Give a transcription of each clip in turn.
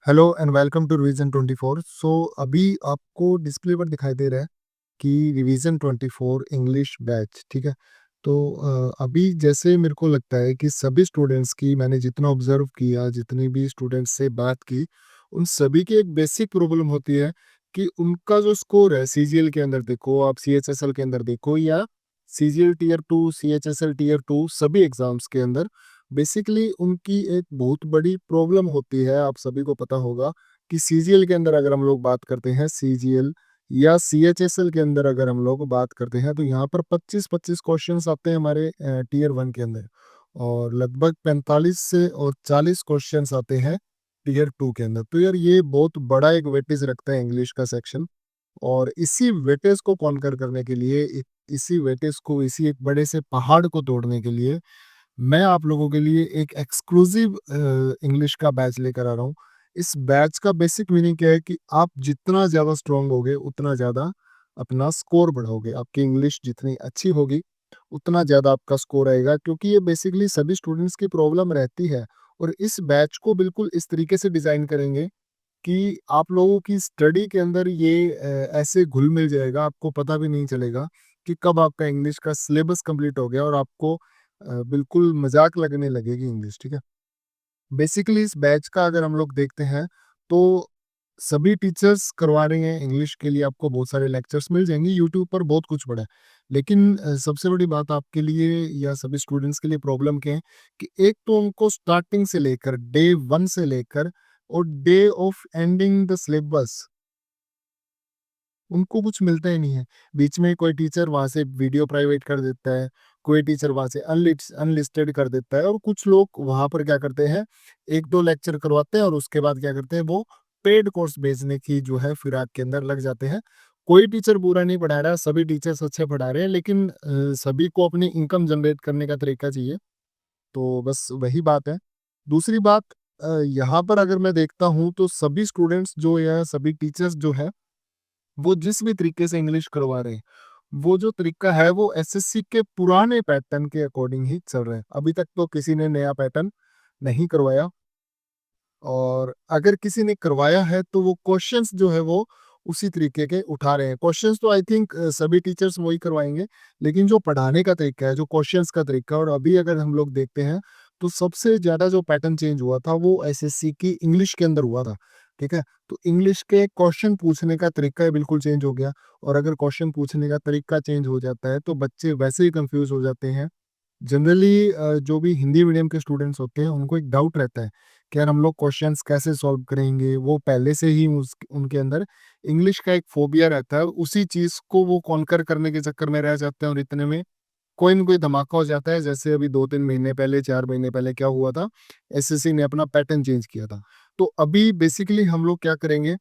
Hello and welcome to revision 24। अभी आपको display पर दिखाई दे रहा है कि रिवीजन 24 इंग्लिश बैच, ठीक है। अभी जैसे मेरे को लगता है कि सभी स्टूडेंट्स की, मैंने जितना ऑब्जर्व किया, जितनी भी स्टूडेंट्स से बात की, उन सभी की एक बेसिक प्रॉब्लम होती है कि उनका जो स्कोर है सीजीएल के अंदर देखो, आप सीएचएसएल के अंदर देखो, या सीजीएल टीयर 2, सीएचएसएल टीयर 2, सभी एग्जाम्स के अंदर बेसिकली उनकी एक बहुत बड़ी प्रॉब्लम होती है। आप सभी को पता होगा कि सीजीएल के अंदर अगर हम लोग बात करते हैं, सीजीएल या सीएचएसएल के अंदर अगर हम लोग बात करते हैं, तो यहाँ पर 25-25 क्वेश्चंस आते हैं हमारे टीयर 1 के अंदर, और लगभग 45 से और 40 क्वेश्चंस आते हैं टीयर 2 के अंदर। तो यार ये बहुत बड़ा एक वेटेज रखता है इंग्लिश का सेक्शन, और इसी वेटेज को कॉन्कर करने के लिए, इसी वेटेज को, इसी एक बड़े से पहाड़ को तोड़ने के लिए मैं आप लोगों के लिए एक एक्सक्लूसिव इंग्लिश का बैच लेकर आ रहा हूँ। इस बैच का बेसिक मीनिंग क्या है कि आप जितना ज़्यादा स्ट्रांग होगे, उतना ज़्यादा अपना स्कोर बढ़ाओगे। आपकी इंग्लिश जितनी अच्छी होगी, उतना ज़्यादा आपका स्कोर आएगा, क्योंकि ये बेसिकली सभी स्टूडेंट्स की प्रॉब्लम रहती है। और इस बैच को बिल्कुल इस तरीके से डिज़ाइन करेंगे कि आप लोगों की स्टडी के अंदर ये ऐसे घुल-मिल जाएगा, आपको पता भी नहीं चलेगा कि कब आपका इंग्लिश का सिलेबस कंप्लीट हो गया और आपको बिल्कुल मज़ाक लगने लगेगी इंग्लिश, ठीक है? बेसिकली इस बैच का अगर हम लोग देखते हैं, तो सभी टीचर्स करवा रहे हैं इंग्लिश के लिए। आपको बहुत सारे लेक्चर्स मिल जाएँगे, यूट्यूब पर बहुत कुछ पड़ा है। लेकिन सबसे बड़ी बात आपके लिए या सभी स्टूडेंट्स के लिए प्रॉब्लम क्या है कि एक तो उनको स्टार्टिंग से लेकर डे 1 से लेकर और day of ending the syllabus उनको कुछ मिलता ही नहीं है। बीच में कोई टीचर वहाँ से वीडियो प्राइवेट कर देता है, कोई टीचर वहाँ से अनलिस्टेड कर देता है, और कुछ लोग वहाँ पर क्या करते हैं, 1-2 लेक्चर करवाते हैं और उसके बाद क्या करते हैं, वो पेड कोर्स बेचने की जो है फिराक के अंदर लग जाते हैं। कोई टीचर बुरा नहीं पढ़ा रहा है, सभी टीचर्स अच्छे पढ़ा रहे हैं, लेकिन सभी को अपनी इनकम जनरेट करने का तरीका चाहिए। तो बस वही बात है। दूसरी बात, यहाँ पर अगर मैं देखता हूँ तो सभी स्टूडेंट्स जो या सभी टीचर्स जो हैं, वो जिस भी तरीके से इंग्लिश करवा रहे हैं, वो जो तरीका है वो एसएससी के पुराने पैटर्न के अकॉर्डिंग ही चल रहा है। अभी तक तो किसी ने नया पैटर्न नहीं करवाया, और अगर किसी ने करवाया है तो वो क्वेश्चंस जो है वो उसी तरीके के उठा रहे हैं। क्वेश्चंस तो आई थिंक सभी टीचर्स वही करवाएँगे, लेकिन जो पढ़ाने का तरीका है, जो क्वेश्चंस का तरीका है, और अभी अगर हम लोग देखते हैं, तो सबसे ज़्यादा जो पैटर्न चेंज हुआ था वो एसएससी की इंग्लिश के अंदर हुआ था, ठीक है? तो इंग्लिश के क्वेश्चन पूछने का तरीका ही बिल्कुल चेंज हो गया, और अगर क्वेश्चन पूछने का तरीका चेंज हो जाता है, तो बच्चे वैसे ही कन्फ्यूज़ हो जाते हैं। जनरली जो भी हिंदी मीडियम के स्टूडेंट्स होते हैं, उनको एक डाउट रहता है कि यार हम लोग क्वेश्चंस कैसे सॉल्व करेंगे। वो पहले से ही उनके अंदर इंग्लिश का एक फोबिया रहता है, उसी चीज़ को वो कॉन्कर करने के चक्कर में रह जाते हैं, और इतने में कोई न कोई धमाका हो जाता है। जैसे अभी 2-3 महीने पहले, 4 महीने पहले क्या हुआ था, एसएससी ने अपना पैटर्न चेंज किया था। तो अभी बेसिकली हम लोग क्या करेंगे,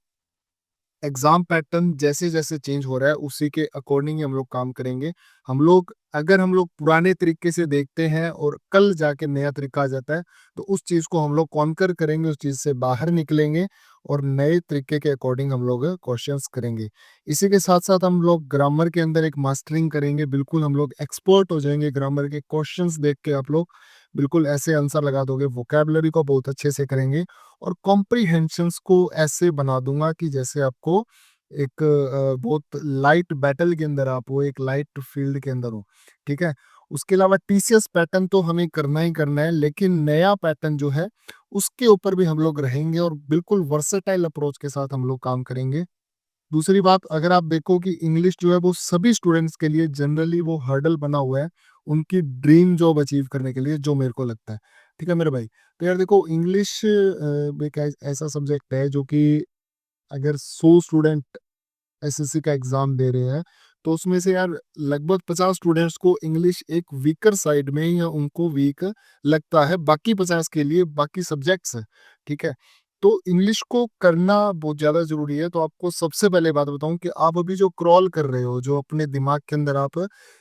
एग्ज़ाम पैटर्न जैसे-जैसे चेंज हो रहा है, उसी के अकॉर्डिंग ही हम लोग काम करेंगे। अगर हम लोग पुराने तरीके से देखते हैं और कल जाके नया तरीका आ जाता है, तो उस चीज़ को हम लोग कॉन्कर करेंगे, उस चीज़ से बाहर निकलेंगे, और नए तरीके के अकॉर्डिंग हम लोग क्वेश्चंस करेंगे। इसी के साथ-साथ हम लोग ग्रामर के अंदर एक मास्टरिंग करेंगे, बिल्कुल हम लोग एक्सपर्ट हो जाएँगे ग्रामर के क्वेश्चंस देख के। आप लोग बिल्कुल ऐसे आंसर लगा दोगे, वोकैब्युलरी को बहुत अच्छे से करेंगे, और कॉम्प्रिहेंशंस को ऐसे बना दूँगा कि जैसे आपको एक बहुत लाइट बैटल के अंदर आप हो, एक लाइट फील्ड के अंदर हो, ठीक है? उसके अलावा टीसीएस पैटर्न तो हमें करना ही करना है, लेकिन नया पैटर्न जो है, उसके ऊपर भी हम लोग रहेंगे, और बिल्कुल वर्सेटाइल अप्रोच के साथ हम लोग काम करेंगे। दूसरी बात, अगर आप देखो कि इंग्लिश जो है वो सभी स्टूडेंट्स के लिए जनरली वो हर्डल बना हुआ है, उनकी ड्रीम जॉब अचीव करने के लिए, जो मेरे को लगता है। ठीक है मेरे भाई? तो यार देखो, इंग्लिश एक ऐसा सब्जेक्ट है जो कि अगर 100 स्टूडेंट एसएससी का एग्ज़ाम दे रहे हैं, तो उसमें से यार लगभग 50 स्टूडेंट्स को इंग्लिश एक वीकर साइड में, या उनको वीक लगता है, बाकी 50 के लिए बाकी सब्जेक्ट्स हैं, ठीक है? तो इंग्लिश को करना बहुत ज़्यादा ज़रूरी है। तो आपको सबसे पहले बात बताऊँ कि आप अभी जो क्रॉल कर रहे हो, जो अपने दिमाग के अंदर आप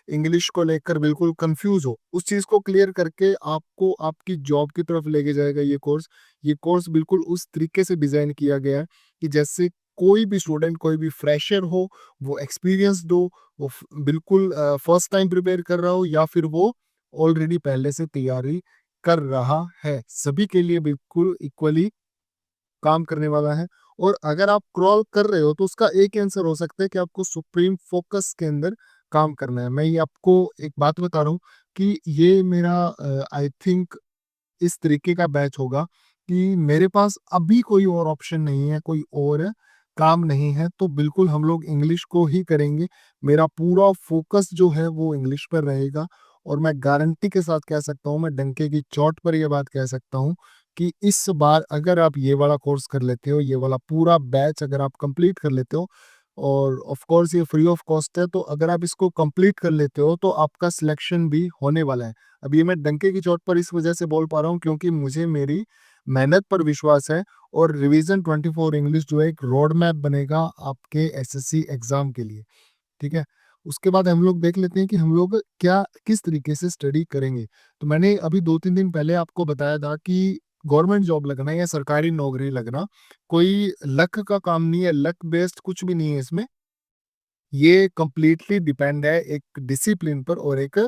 इंग्लिश को लेकर बिल्कुल कन्फ्यूज़ हो, उस चीज़ को क्लियर करके आपको आपकी जॉब की तरफ लेके जाएगा ये कोर्स। ये कोर्स बिल्कुल उस तरीके से डिज़ाइन किया गया है कि जैसे कोई भी स्टूडेंट, कोई भी फ्रेशर हो, वो एक्सपीरियंस्ड हो, वो बिल्कुल फर्स्ट टाइम प्रिपेयर कर रहा हो, या फिर वो ऑलरेडी पहले से तैयारी कर रहा है, सभी के लिए बिल्कुल इक्वली काम करने वाला है। और अगर आप क्रॉल कर रहे हो तो उसका एक आंसर हो सकता है कि आपको सुप्रीम फोकस के अंदर काम करना है। मैं ये आपको एक बात बता रहा हूँ कि ये मेरा आई थिंक इस तरीके का बैच होगा कि मेरे पास अभी कोई और ऑप्शन नहीं है, कोई और काम नहीं है, तो बिल्कुल हम लोग इंग्लिश को ही करेंगे। मेरा पूरा फ़ोकस जो है वो इंग्लिश पर रहेगा और मैं गारंटी के साथ कह सकता हूँ, मैं डंके की चोट पर ये बात कह सकता हूँ कि इस बार अगर आप ये वाला कोर्स कर लेते हो, ये वाला पूरा बैच अगर आप कंप्लीट कर लेते हो और ऑफ कोर्स ये फ्री ऑफ कॉस्ट है, तो अगर आप इसको कंप्लीट कर लेते हो, तो आपका सिलेक्शन भी होने वाला है। अब ये मैं डंके की चोट पर इस वजह से बोल पा रहा हूँ क्योंकि मुझे मेरी मेहनत पर विश्वास है और रिवीजन 24 इंग्लिश जो है एक रोड मैप बनेगा आपके एसएससी एग्जाम के लिए। ठीक है? उसके बाद हम लोग देख लेते हैं कि हम लोग क्या किस तरीके से स्टडी करेंगे। तो मैंने अभी 2-3 दिन पहले आपको बताया था कि गवर्नमेंट जॉब लगना या सरकारी नौकरी लगना कोई लक का काम नहीं है, लक बेस्ड कुछ भी नहीं है इसमें। ये कंप्लीटली डिपेंड है एक डिसिप्लिन पर और एक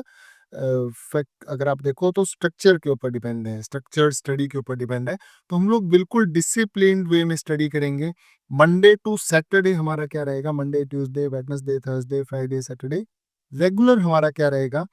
फैक्ट अगर आप देखो तो स्ट्रक्चर के ऊपर डिपेंड है, स्ट्रक्चर स्टडी के ऊपर डिपेंड है। तो हम लोग बिल्कुल डिसिप्लिन्ड वे में स्टडी करेंगे। मंडे टू सैटरडे हमारा क्या रहेगा, Monday, Tuesday, Wednesday, Thursday, Friday, Saturday regular हमारा क्या रहेगा,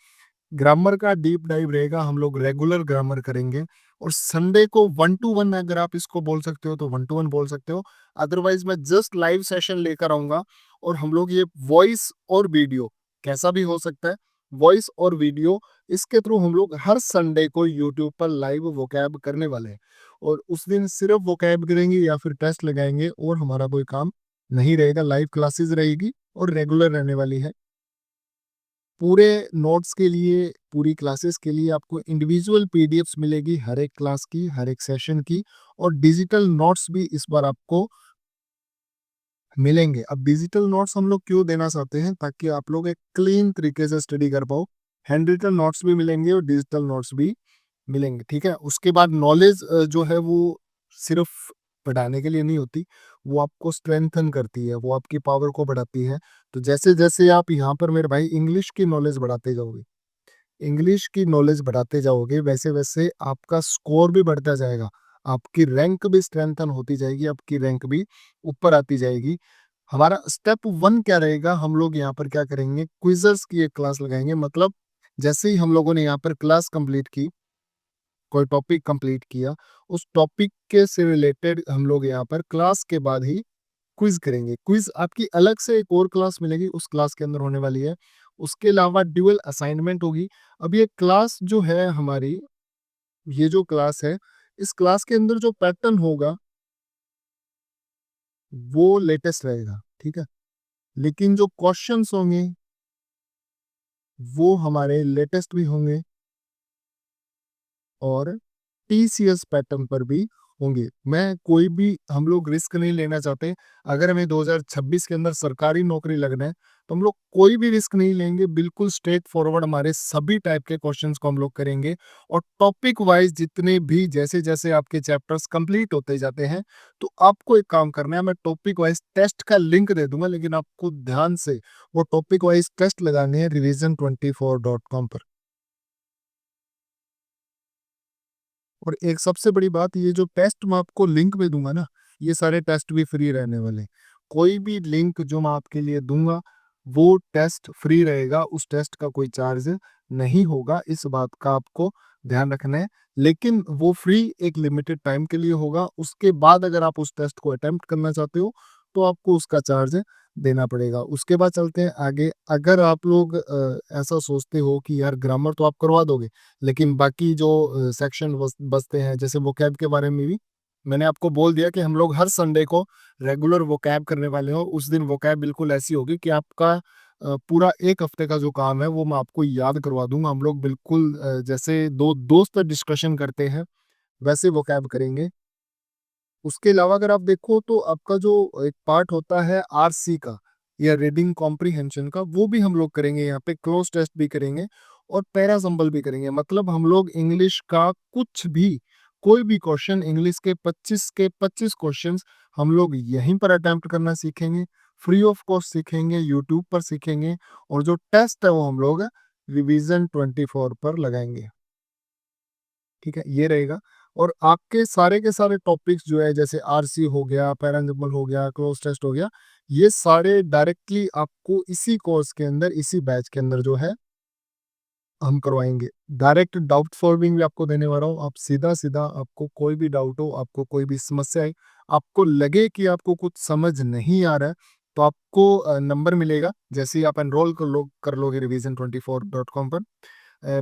ग्रामर का डीप डाइव रहेगा, हम लोग रेगुलर ग्रामर करेंगे। और संडे को 1 टू 1 अगर आप इसको बोल सकते हो तो 1 टू 1 बोल सकते हो। अदरवाइज़ मैं जस्ट लाइव सेशन लेकर आऊँगा और हम लोग ये वॉइस और वीडियो कैसा भी हो सकता है, वॉइस और वीडियो इसके थ्रू हम लोग हर संडे को यूट्यूब पर लाइव वोकैब करने वाले हैं। और उस दिन सिर्फ वोकैब करेंगे या फिर टेस्ट लगाएँगे और हमारा कोई काम नहीं रहेगा, लाइव क्लासेस रहेगी और रेगुलर रहने वाली है। पूरे नोट्स के लिए, पूरी क्लासेस के लिए आपको इंडिविजुअल पीडीएफ्स मिलेगी हर एक क्लास की, हर एक सेशन की और डिजिटल नोट्स भी इस बार आपको मिलेंगे। अब डिजिटल नोट्स हम लोग क्यों देना चाहते हैं ताकि आप लोग एक क्लीन तरीके से स्टडी कर पाओ। हैंड रिटन नोट्स भी मिलेंगे और डिजिटल नोट्स भी मिलेंगे, ठीक है? उसके बाद नॉलेज जो है वो सिर्फ पढ़ाने के लिए नहीं होती, वो आपको स्ट्रेंथन करती है, वो आपकी पावर को बढ़ाती है। तो जैसे-जैसे आप यहाँ पर मेरे भाई इंग्लिश की नॉलेज बढ़ाते जाओगे, इंग्लिश की नॉलेज बढ़ाते जाओगे, वैसे-वैसे आपका स्कोर भी बढ़ता जाएगा। आपकी रैंक भी स्ट्रेंथन होती जाएगी, आपकी रैंक भी ऊपर आती जाएगी। हमारा स्टेप 1 क्या रहेगा, हम लोग यहाँ पर क्या करेंगे, क्विज़ेज़ की एक क्लास लगाएँगे। मतलब जैसे ही हम लोगों ने यहाँ पर क्लास कंप्लीट की, कोई टॉपिक कंप्लीट किया, उस टॉपिक के से रिलेटेड हम लोग यहाँ पर क्लास के बाद ही क्विज़ करेंगे। क्विज़ आपकी अलग से एक और क्लास मिलेगी, उस क्लास के अंदर होने वाली है। उसके अलावा ड्यूअल असाइनमेंट होगी। अब ये क्लास जो है हमारी, ये जो क्लास है, इस क्लास के अंदर जो पैटर्न होगा, वो लेटेस्ट रहेगा, ठीक है? लेकिन जो क्वेश्चन्स होंगे, वो हमारे लेटेस्ट भी होंगे और टीसीएस पैटर्न पर भी होंगे। मैं कोई भी हम लोग रिस्क नहीं लेना चाहते। अगर हमें 2026 के अंदर सरकारी नौकरी लगना है, तो हम लोग कोई भी रिस्क नहीं लेंगे। बिल्कुल स्ट्रेट फॉरवर्ड हमारे सभी टाइप के क्वेश्चंस को हम लोग करेंगे और टॉपिक वाइज़ जितने भी जैसे-जैसे आपके चैप्टर्स कंप्लीट होते जाते हैं, तो आपको एक काम करना है, मैं टॉपिक वाइज़ टेस्ट का लिंक दे दूँगा, लेकिन आपको ध्यान से वो टॉपिक वाइज़ टेस्ट लगाने हैं revision24.com पर। और एक सबसे बड़ी बात, ये जो टेस्ट मैं आपको लिंक में दूँगा ना, ये सारे टेस्ट भी फ्री रहने वाले हैं। कोई भी लिंक जो मैं आपके लिए दूँगा, वो टेस्ट फ्री रहेगा, उस टेस्ट का कोई चार्ज नहीं होगा, इस बात का आपको ध्यान रखना है। लेकिन वो फ्री एक लिमिटेड टाइम के लिए होगा, उसके बाद अगर आप उस टेस्ट को अटेम्प्ट करना चाहते हो, तो आपको उसका चार्ज देना पड़ेगा। उसके बाद चलते हैं आगे, अगर आप लोग ऐसा सोचते हो कि यार ग्रामर तो आप करवा दोगे, लेकिन बाकी जो सेक्शन बचते हैं जैसे वोकैब के बारे में भी मैंने आपको बोल दिया कि हम लोग हर संडे को रेगुलर वोकैब करने वाले हो। उस दिन वोकैब बिल्कुल ऐसी होगी कि आपका पूरा 1 हफ्ते का जो काम है वो मैं आपको याद करवा दूँगा। हम लोग बिल्कुल जैसे 2 दोस्त डिस्कशन करते हैं वैसे वोकैब करेंगे। उसके अलावा अगर आप देखो तो आपका जो एक पार्ट होता है आरसी का या रीडिंग कॉम्प्रिहेंशन का, वो भी हम लोग करेंगे, यहाँ पे क्लोज टेस्ट भी करेंगे और पैरासम्बल भी करेंगे। मतलब हम लोग इंग्लिश का कुछ भी, कोई भी क्वेश्चन इंग्लिश के 25 क्वेश्चंस हम लोग यहीं पर अटेम्प्ट करना सीखेंगे, फ्री ऑफ कॉस्ट सीखेंगे, यूट्यूब पर सीखेंगे और जो टेस्ट है वो हम लोग रिवीजन 24 पर लगाएंगे। ठीक है, ये रहेगा। और आपके सारे के सारे टॉपिक्स जो है जैसे आरसी हो गया, पैराजम्बल हो गया, क्लोज टेस्ट हो गया, ये सारे डायरेक्टली आपको इसी कोर्स के अंदर, इसी बैच के अंदर जो है हम करवाएँगे। डायरेक्ट डाउट सॉल्विंग भी आपको देने वाला हूँ। आप सीधा-सीधा, आपको कोई भी डाउट हो, आपको कोई भी समस्या है, आपको लगे कि आपको कुछ समझ नहीं आ रहा है, तो आपको नंबर मिलेगा। जैसे ही आप एनरोल कर लोगे revision24.com पर,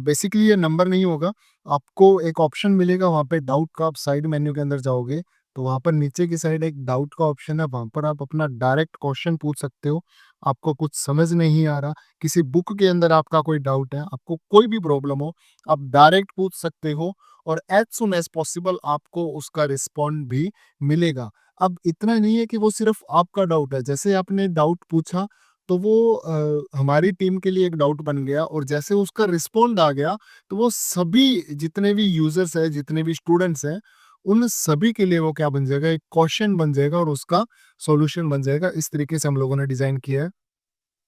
बेसिकली ये नंबर नहीं होगा, आपको एक ऑप्शन मिलेगा वहाँ पे डाउट का। आप साइड मेन्यू के अंदर जाओगे, तो वहाँ पर नीचे की साइड एक डाउट का ऑप्शन है, वहाँ पर आप अपना डायरेक्ट क्वेश्चन पूछ सकते हो। आपको कुछ समझ नहीं आ रहा, किसी बुक के अंदर आपका कोई डाउट है, आपको कोई भी प्रॉब्लम हो, आप डायरेक्ट पूछ सकते हो और एज़ सून एज़ पॉसिबल आपको उसका रिस्पॉन्ड भी मिलेगा। अब इतना नहीं है कि वो सिर्फ़ आपका डाउट है, जैसे आपने डाउट पूछा तो वो हमारी टीम के लिए एक डाउट बन गया और जैसे उसका रिस्पॉन्ड आ गया, तो वो सभी जितने भी यूज़र्स हैं, जितने भी स्टूडेंट्स हैं, उन सभी के लिए वो क्या बन जाएगा, एक क्वेश्चन बन जाएगा और उसका सॉल्यूशन बन जाएगा। इस तरीके से हम लोगों ने डिज़ाइन किया है।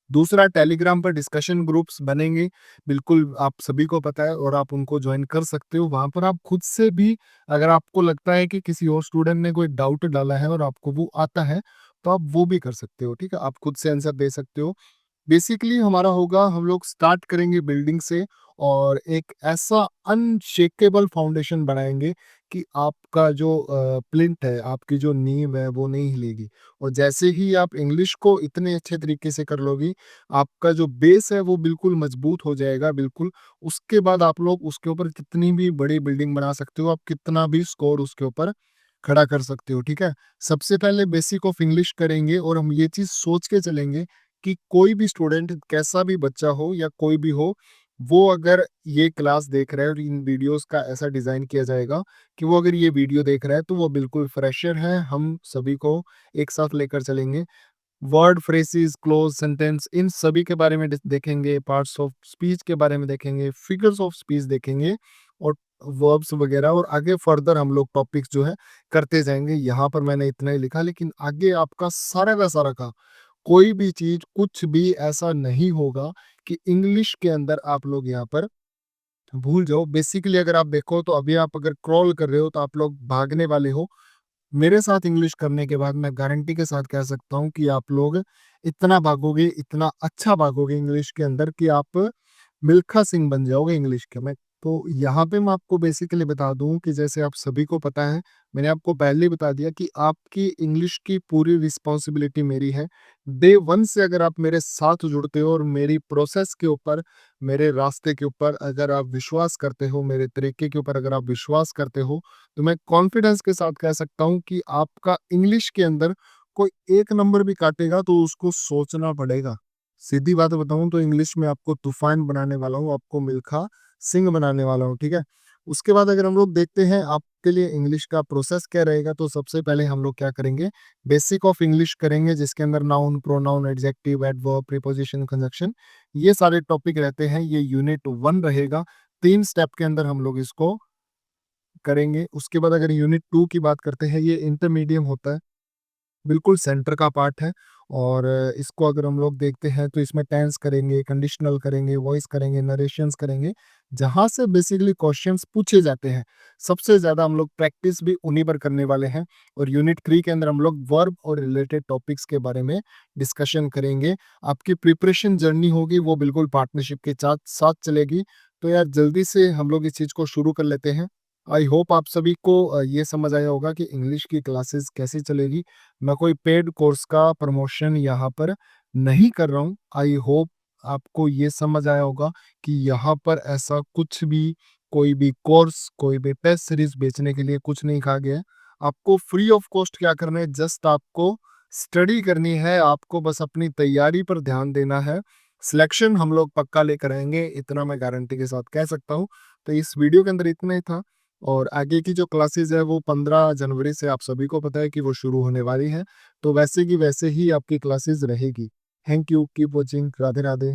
दूसरा, टेलीग्राम पर डिस्कशन ग्रुप्स बनेंगे, बिल्कुल आप सभी को पता है और आप उनको जॉइन कर सकते हो। वहाँ पर आप खुद से भी, अगर आपको लगता है कि किसी और स्टूडेंट ने कोई डाउट डाला है और आपको वो आता है, तो आप वो भी कर सकते हो, ठीक है? आप खुद से आंसर दे सकते हो। बेसिकली हमारा होगा, हम लोग स्टार्ट करेंगे बिल्डिंग से और एक ऐसा अनशेकेबल फाउंडेशन बनाएंगे कि आपका जो प्लिंथ है, आपकी जो नींव है, वो नहीं हिलेगी। और जैसे ही आप इंग्लिश को इतने अच्छे तरीके से कर लोगी, आपका जो बेस है वो बिल्कुल मजबूत हो जाएगा, बिल्कुल। उसके बाद आप लोग उसके ऊपर कितनी भी बड़ी बिल्डिंग बना सकते हो, आप कितना भी स्कोर उसके ऊपर खड़ा कर सकते हो, ठीक है? सबसे पहले बेसिक ऑफ इंग्लिश करेंगे और हम ये चीज़ सोच के चलेंगे कि कोई भी स्टूडेंट, कैसा भी बच्चा हो या कोई भी हो, वो अगर ये क्लास देख रहा है और इन वीडियोस का ऐसा डिज़ाइन किया जाएगा कि वो अगर ये वीडियो देख रहा है तो वो बिल्कुल फ्रेशर है, हम सभी को एक साथ लेकर चलेंगे। वर्ड, फ्रेजेस, क्लोज सेंटेंस, इन सभी के बारे में देखेंगे, पार्ट्स ऑफ स्पीच के बारे में देखेंगे, फिगर्स ऑफ स्पीच देखेंगे और वर्ब्स वगैरह, और आगे फर्दर हम लोग टॉपिक्स जो है करते जाएंगे। यहाँ पर मैंने इतना ही लिखा, लेकिन आगे आपका सारा का सारा का कोई भी चीज, कुछ भी ऐसा नहीं होगा कि इंग्लिश के अंदर आप लोग यहाँ पर भूल जाओ। बेसिकली अगर आप देखो तो अभी आप अगर क्रॉल कर रहे हो तो आप लोग भागने वाले हो। मेरे साथ इंग्लिश करने के बाद मैं गारंटी के साथ कह सकता हूँ कि आप लोग इतना भागोगे, इतना अच्छा भागोगे इंग्लिश के अंदर कि आप मिल्खा सिंह बन जाओगे इंग्लिश के में। तो यहाँ पे मैं आपको बेसिकली बता दूँ कि जैसे आप सभी को पता है, मैंने आपको पहले ही बता दिया कि आपकी इंग्लिश की पूरी रिस्पॉन्सिबिलिटी मेरी है। डे 1 से अगर आप मेरे साथ जुड़ते हो और मेरी प्रोसेस के ऊपर, मेरे रास्ते के ऊपर अगर आप विश्वास करते हो, मेरे तरीके के ऊपर अगर आप विश्वास करते हो, तो मैं कॉन्फिडेंस के साथ कह सकता हूँ कि आपका इंग्लिश के अंदर कोई 1 नंबर भी काटेगा तो उसको सोचना पड़ेगा। सीधी बात बताऊँ तो इंग्लिश में आपको तूफ़ान बनाने वाला हूँ, आपको मिल्खा सिंह बनाने वाला हूँ, ठीक है? उसके बाद अगर हम लोग देखते हैं आपके लिए इंग्लिश का प्रोसेस क्या रहेगा, तो सबसे पहले हम लोग क्या करेंगे, बेसिक ऑफ इंग्लिश करेंगे जिसके अंदर noun, pronoun, adjective, adverb, preposition, conjunction, ये सारे टॉपिक रहते हैं। ये यूनिट 1 रहेगा। 3 स्टेप के अंदर हम लोग इसको करेंगे। उसके बाद अगर यूनिट 2 की बात करते हैं, ये इंटरमीडियम होता है, बिल्कुल सेंटर का पार्ट है। और इसको अगर हम लोग देखते हैं तो इसमें टेंस करेंगे, कंडीशनल करेंगे, वॉइस करेंगे, नरेशंस करेंगे, जहाँ से बेसिकली क्वेश्चंस पूछे जाते हैं। सबसे ज़्यादा हम लोग प्रैक्टिस भी उन्हीं पर करने वाले हैं। और यूनिट 3 के अंदर हम लोग वर्ब और रिलेटेड टॉपिक्स के बारे में डिस्कशन करेंगे। आपकी प्रिपरेशन जर्नी होगी वो बिल्कुल पार्टनरशिप के साथ साथ चलेगी। तो यार जल्दी से हम लोग इस चीज़ को शुरू कर लेते हैं। आई होप आप सभी को ये समझ आया होगा कि इंग्लिश की क्लासेस कैसे चलेगी। मैं कोई पेड कोर्स का प्रमोशन यहाँ पर नहीं कर रहा हूँ। आई होप आपको ये समझ आया होगा कि यहाँ पर ऐसा कुछ भी, कोई भी कोर्स, कोई भी टेस्ट सीरीज बेचने के लिए कुछ नहीं कहा गया है। आपको फ्री ऑफ कॉस्ट क्या करना है, जस्ट आपको स्टडी करनी है, आपको बस अपनी तैयारी पर ध्यान देना है। सिलेक्शन हम लोग पक्का लेकर आएंगे, इतना मैं गारंटी के साथ कह सकता हूँ। तो इस वीडियो के अंदर इतना ही था। और आगे की जो क्लासेस है वो 15 जनवरी से आप सभी को पता है कि वो शुरू होने वाली है। तो वैसे की वैसे ही आपकी क्लासेस रहेगी। Thank you, keep watching, Radhe Radhe.